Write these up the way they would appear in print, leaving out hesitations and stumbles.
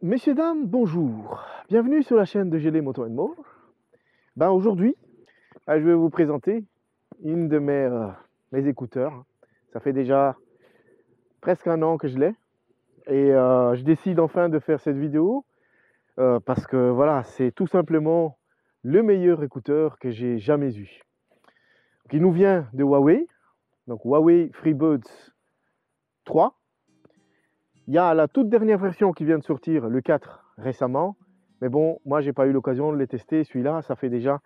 Messieurs, dames, bonjour. Bienvenue sur la chaîne de GD Moto More. Aujourd'hui, je vais vous présenter une de mes écouteurs. Ça fait déjà presque un an que je l'ai. Et je décide enfin de faire cette vidéo parce que voilà, c'est tout simplement le meilleur écouteur que j'ai jamais eu. Donc, il nous vient de Huawei, donc Huawei FreeBuds 3. Il y a la toute dernière version qui vient de sortir, le 4, récemment. Mais bon, moi, j'ai pas eu l'occasion de les tester. Celui-là, ça fait déjà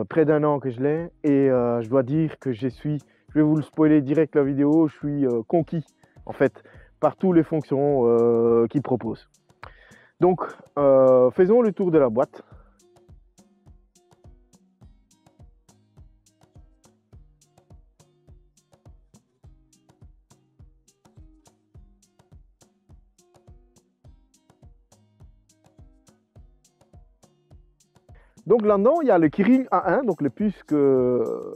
près d'un an que je l'ai. Et je dois dire que je vais vous le spoiler direct la vidéo, je suis conquis, en fait, par toutes les fonctions qu'il propose. Donc, faisons le tour de la boîte. Donc là-dedans, il y a le Kirin A1, donc le puce que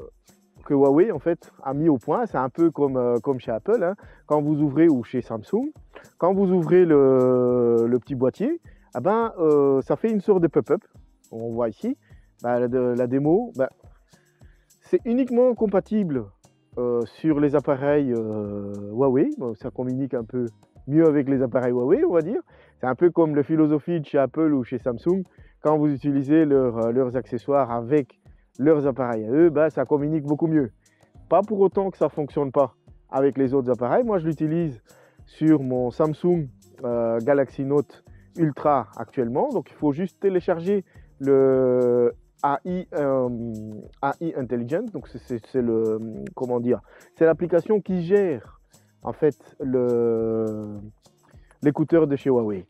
Huawei en fait a mis au point. C'est un peu comme chez Apple, hein. Quand vous ouvrez, ou chez Samsung, quand vous ouvrez le petit boîtier, ça fait une sorte de pop-up. On voit ici la démo. C'est uniquement compatible sur les appareils Huawei. Ça communique un peu mieux avec les appareils Huawei, on va dire. C'est un peu comme la philosophie de chez Apple ou chez Samsung. Quand vous utilisez leurs accessoires avec leurs appareils à eux, ça communique beaucoup mieux. Pas pour autant que ça ne fonctionne pas avec les autres appareils. Moi, je l'utilise sur mon Samsung Galaxy Note Ultra actuellement. Donc, il faut juste télécharger le AI Intelligent. Donc, c'est le, comment dire, c'est l'application qui gère en fait l'écouteur de chez Huawei.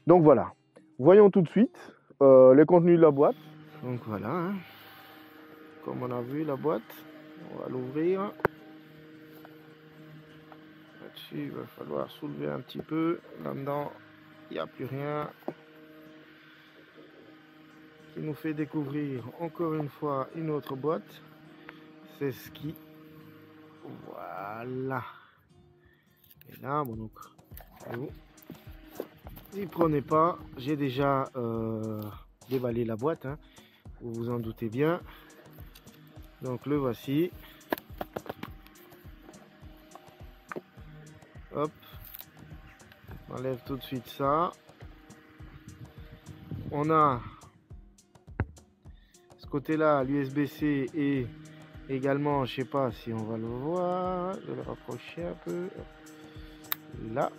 Donc voilà, voyons tout de suite le contenu de la boîte. Donc voilà, hein. Comme on a vu la boîte, on va l'ouvrir. Là-dessus, il va falloir soulever un petit peu. Là-dedans, il n'y a plus rien. Qui nous fait découvrir encore une fois une autre boîte. C'est ce qui... Voilà. Et là, bon donc, n'y prenez pas, j'ai déjà déballé la boîte, hein, vous vous en doutez bien. Donc le voici. Hop, on enlève tout de suite ça. On a ce côté-là, l'USB-C, et également, je sais pas si on va le voir, je vais le rapprocher un peu. Là.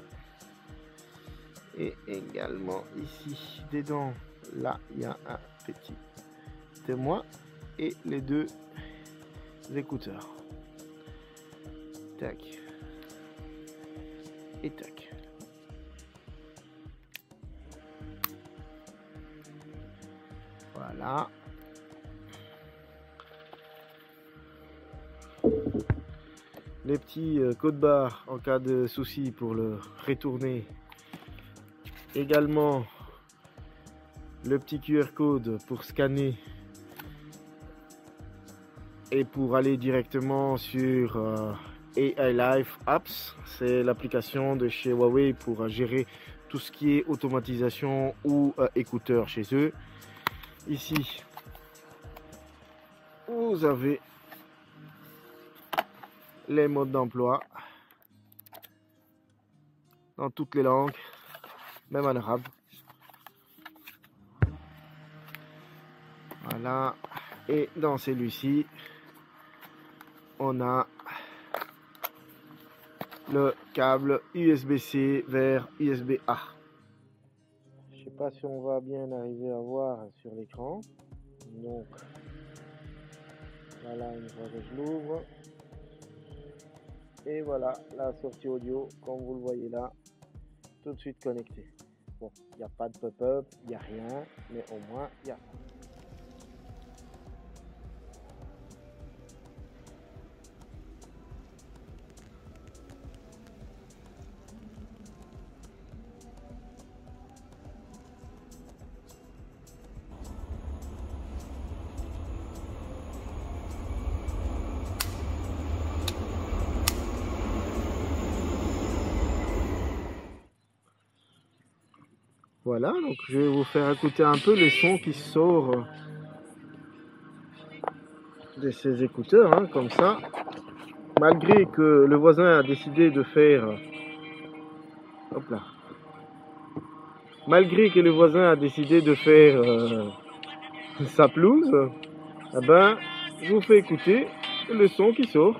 Et également ici, dedans, là, il y a un petit témoin et les deux écouteurs. Tac. Et tac. Voilà. Les petits codes barres en cas de souci pour le retourner. Également le petit QR code pour scanner et pour aller directement sur AI Life Apps. C'est l'application de chez Huawei pour gérer tout ce qui est automatisation ou écouteurs chez eux. Ici, vous avez les modes d'emploi dans toutes les langues, même en arabe. Voilà. Et dans celui-ci, on a le câble USB-C vers USB-A. Je sais pas si on va bien arriver à voir sur l'écran. Donc, voilà, une fois que je l'ouvre. Et voilà la sortie audio, comme vous le voyez là, tout de suite connecté. Bon, il n'y a pas de pop-up, il n'y a rien, mais au moins il y a ça. Voilà, donc je vais vous faire écouter un peu les sons qui sortent de ces écouteurs, hein, comme ça. Malgré que le voisin a décidé de faire... Hop là. Malgré que le voisin a décidé de faire sa pelouse, eh ben, je vous fais écouter le son qui sort.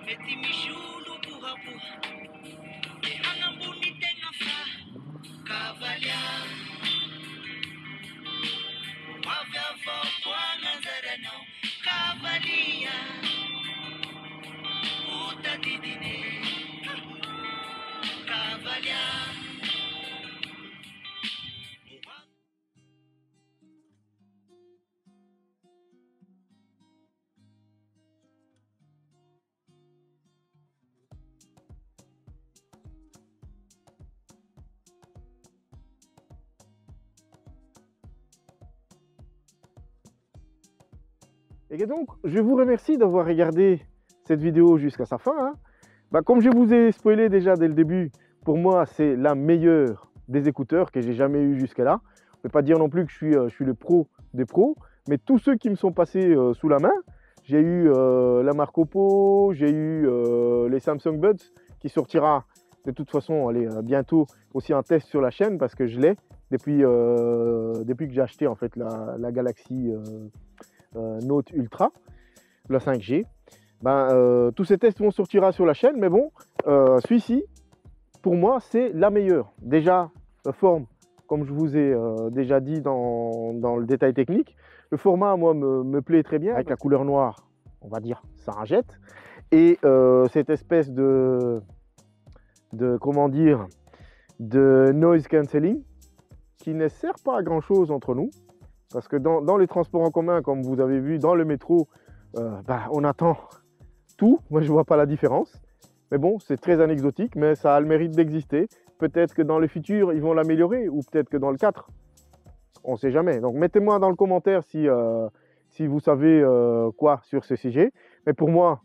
Et donc, je vous remercie d'avoir regardé cette vidéo jusqu'à sa fin, hein. Bah, comme je vous ai spoilé déjà dès le début, pour moi, c'est la meilleure des écouteurs que j'ai jamais eu jusqu'à là. Je ne peux pas dire non plus que je suis le pro des pros, mais tous ceux qui me sont passés sous la main, j'ai eu la marque Oppo, j'ai eu les Samsung Buds, qui sortira de toute façon allez, bientôt aussi un test sur la chaîne, parce que je l'ai depuis que j'ai acheté en fait la Galaxy Note Ultra, la 5G. Ben, tous ces tests vont sortir sur la chaîne, mais bon, celui-ci, pour moi, c'est la meilleure. Déjà, la forme, comme je vous ai déjà dit dans le détail technique, le format, moi, me plaît très bien. Avec la couleur noire, on va dire, ça en jette. Et cette espèce comment dire, de noise cancelling qui ne sert pas à grand chose entre nous. Parce que dans les transports en commun, comme vous avez vu, dans le métro, on attend tout. Moi, je ne vois pas la différence. Mais bon, c'est très anecdotique, mais ça a le mérite d'exister. Peut-être que dans le futur, ils vont l'améliorer, ou peut-être que dans le 4. On ne sait jamais. Donc, mettez-moi dans le commentaire si vous savez quoi sur ce sujet. Mais pour moi,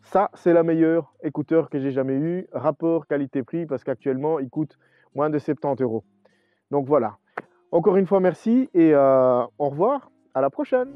ça, c'est la meilleure écouteur que j'ai jamais eu. Rapport qualité-prix, parce qu'actuellement, il coûte moins de 70 €. Donc voilà. Encore une fois, merci et au revoir. À la prochaine.